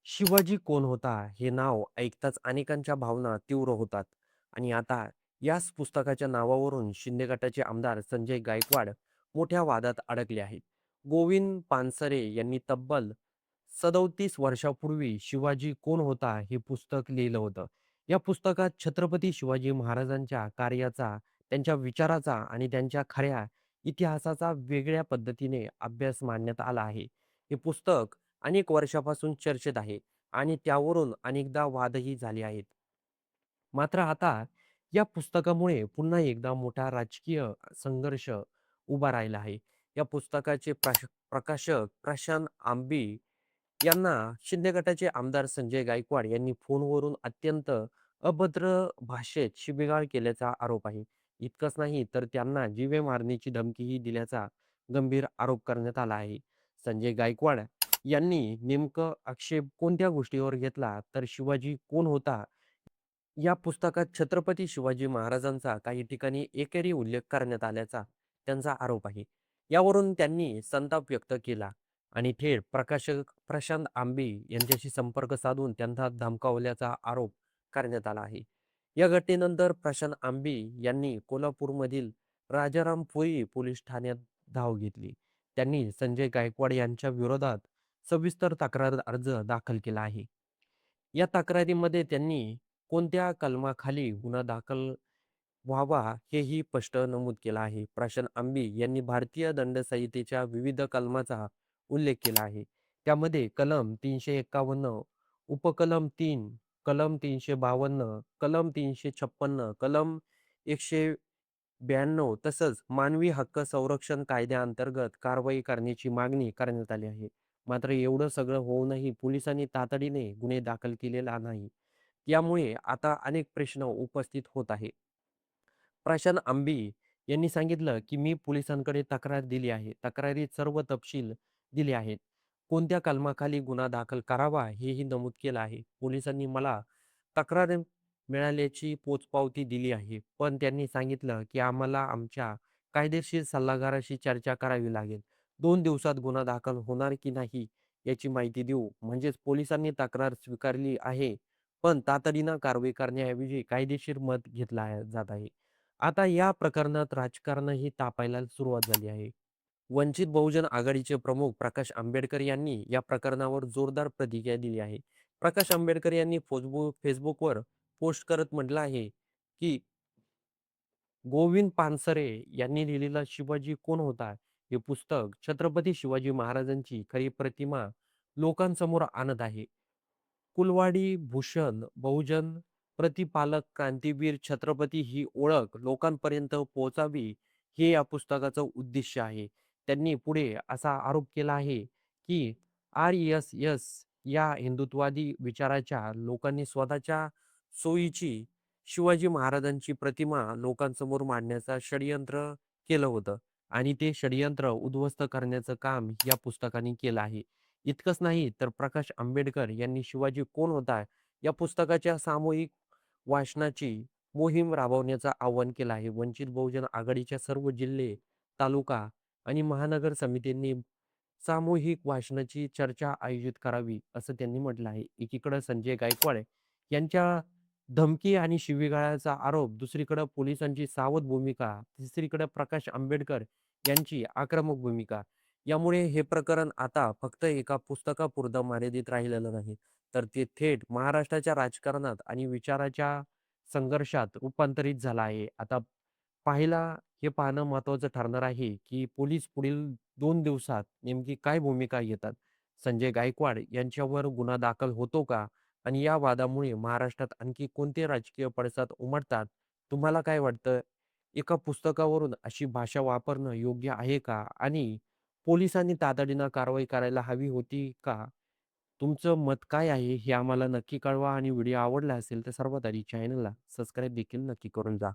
शिवाजी कोण होता हे नाव ऐकताच अनेकांच्या भावना तीव्र होतात आणि आता याच पुस्तकाच्या नावावरून शिंदे गटाचे आमदार संजय गायकवाड मोठ्या वादात अडकले आहेत. गोविंद पानसरे यांनी तब्बल 37 वर्षापूर्वी शिवाजी कोण होता हे पुस्तक लिहिलं होतं. या पुस्तकात छत्रपती शिवाजी महाराजांच्या कार्याचा, त्यांच्या विचाराचा आणि त्यांच्या खऱ्या इतिहासाचा वेगळ्या पद्धतीने अभ्यास मांडण्यात आला आहे. हे पुस्तक अनेक वर्षापासून चर्चेत आहे आणि त्यावरून अनेकदा वादही झाले आहेत. मात्र आता या पुस्तकामुळे पुन्हा एकदा मोठा राजकीय संघर्ष उभा राहिला आहे. या पुस्तकाचे प्रकाशक प्रशांत आंबी यांना शिंदे गटाचे आमदार संजय गायकवाड यांनी फोनवरून अत्यंत अभद्र भाषेत शिवीगाळ केल्याचा आरोप आहे. इतकंच नाही तर त्यांना जीवे मारण्याची धमकीही दिल्याचा गंभीर आरोप करण्यात आला आहे. संजय गायकवाड यांनी नेमकं आक्षेप कोणत्या गोष्टीवर घेतला तर शिवाजी कोण होता या पुस्तकात छत्रपती शिवाजी महाराजांचा काही ठिकाणी एकेरी उल्लेख करण्यात आल्याचा त्यांचा आरोप आहे. यावरून त्यांनी संताप व्यक्त केला आणि थेट प्रकाशक प्रशांत आंबे यांच्याशी संपर्क साधून त्यांना धमकावल्याचा आरोप करण्यात आला आहे. या घटनेनंतर प्रशांत आंबे यांनी कोल्हापूरमधील राजारामपुरी पोलीस ठाण्यात धाव घेतली. त्यांनी संजय गायकवाड यांच्या विरोधात सविस्तर तक्रार अर्ज दाखल केला आहे. या तक्रारीमध्ये त्यांनी कोणत्या कलमाखाली गुन्हा दाखल व्हावा हेही स्पष्ट नमूद केलं आहे. प्रशांत आंबी यांनी भारतीय दंड संहितेच्या विविध कलमाचा उल्लेख केला आहे. त्यामध्ये कलम 351, उपकलम 3, कलम 352, कलम 356, कलम 192 तसंच मानवी हक्क संरक्षण कायद्याअंतर्गत कारवाई करण्याची मागणी करण्यात आली आहे. मात्र एवढं सगळं होऊनही पोलिसांनी तातडीने गुन्हे दाखल केलेला नाही. यामुळे आता अनेक प्रश्न उपस्थित होत आहे. प्रशांत आंबी यांनी सांगितलं, की मी पोलिसांकडे तक्रार दिली आहे. तक्रारीत सर्व तपशील दिले आहेत. कोणत्या कलमाखाली गुन्हा दाखल करावा हेही नमूद केलं आहे. पोलिसांनी मला तक्रार मिळाल्याची पोचपावती दिली आहे. पण त्यांनी सांगितलं, की आम्हाला आमच्या कायदेशीर सल्लागाराशी चर्चा करावी लागेल. 2 दिवसात गुन्हा दाखल होणार की नाही याची माहिती देऊ. म्हणजेच पोलिसांनी तक्रार स्वीकारली आहे, पण तातडीनं कारवाई करण्याऐवजी कायदेशीर मत जात आहे. आता या प्रकरणात राजकारणही तापायला सुरुवात झाली आहे. वंचित बहुजन आघाडीचे प्रमुख प्रकाश आंबेडकर यांनी या प्रकरणावर जोरदार प्रतिक्रिया दिली आहे. प्रकाश आंबेडकर यांनी फेसबुकवर पोस्ट करत म्हटलं आहे, की गोविंद पानसरे यांनी लिहिलेलं शिवाजी कोण होता? हे पुस्तक छत्रपती शिवाजी महाराजांची खरी प्रतिमा लोकांसमोर आणत आहे. कुलवाडी भूषण बहुजन प्रतिपालक क्रांतीवीर छत्रपती ही ओळख लोकांपर्यंत पोहोचावी हे या पुस्तकाचं उद्दिष्ट आहे. त्यांनी पुढे असा आरोप केला आहे, की आर-एस-एस या हिंदुत्ववादी विचाराच्या लोकांनी स्वतःच्या सोयीची शिवाजी महाराजांची प्रतिमा लोकांसमोर मांडण्याचं षडयंत्र केलं होतं आणि ते षडयंत्र उद्ध्वस्त करण्याचं काम या पुस्तकाने केलं आहे. इतकंच नाही तर प्रकाश आंबेडकर यांनी शिवाजी कोण होता या पुस्तकाच्या सामूहिक वाचनाची मोहीम राबवण्याचं आवाहन केलं आहे. वंचित बहुजन आघाडीच्या सर्व जिल्हे, तालुका आणि महानगर समितींनी सामूहिक वाचनाची चर्चा आयोजित करावी, असं त्यांनी म्हटलं आहे. एकीकडे संजय गायकवाड यांच्या धमकी आणि शिवीगाळ्याचा आरोप, दुसरीकडे पोलिसांची सावध भूमिका, तिसरीकडे प्रकाश आंबेडकर यांची आक्रमक भूमिका. यामुळे हे प्रकरण आता फक्त एका पुस्तकापुरतं मर्यादित राहिलेलं नाही, तर ते थेट महाराष्ट्राच्या राजकारणात आणि विचाराच्या संघर्षात रूपांतरित झालं आहे. आता पाहिला हे पाहणं महत्त्वाचं ठरणार आहे, की पोलीस पुढील 2 दिवसात नेमकी काय भूमिका घेतात. संजय गायकवाड यांच्यावर गुन्हा दाखल होतो का? आणि या वादामुळे महाराष्ट्रात आणखी कोणते राजकीय पडसाद उमटतात? तुम्हाला काय वाटतं? एका पुस्तकावरून अशी भाषा वापरणं योग्य आहे का? आणि पोलिसांनी तातडीनं कारवाई करायला हवी होती का? तुमचं मत काय आहे हे आम्हाला नक्की कळवा आणि व्हिडिओ आवडला असेल तर सर्वात आधी चॅनलला सबस्क्राईब देखील नक्की करून जा.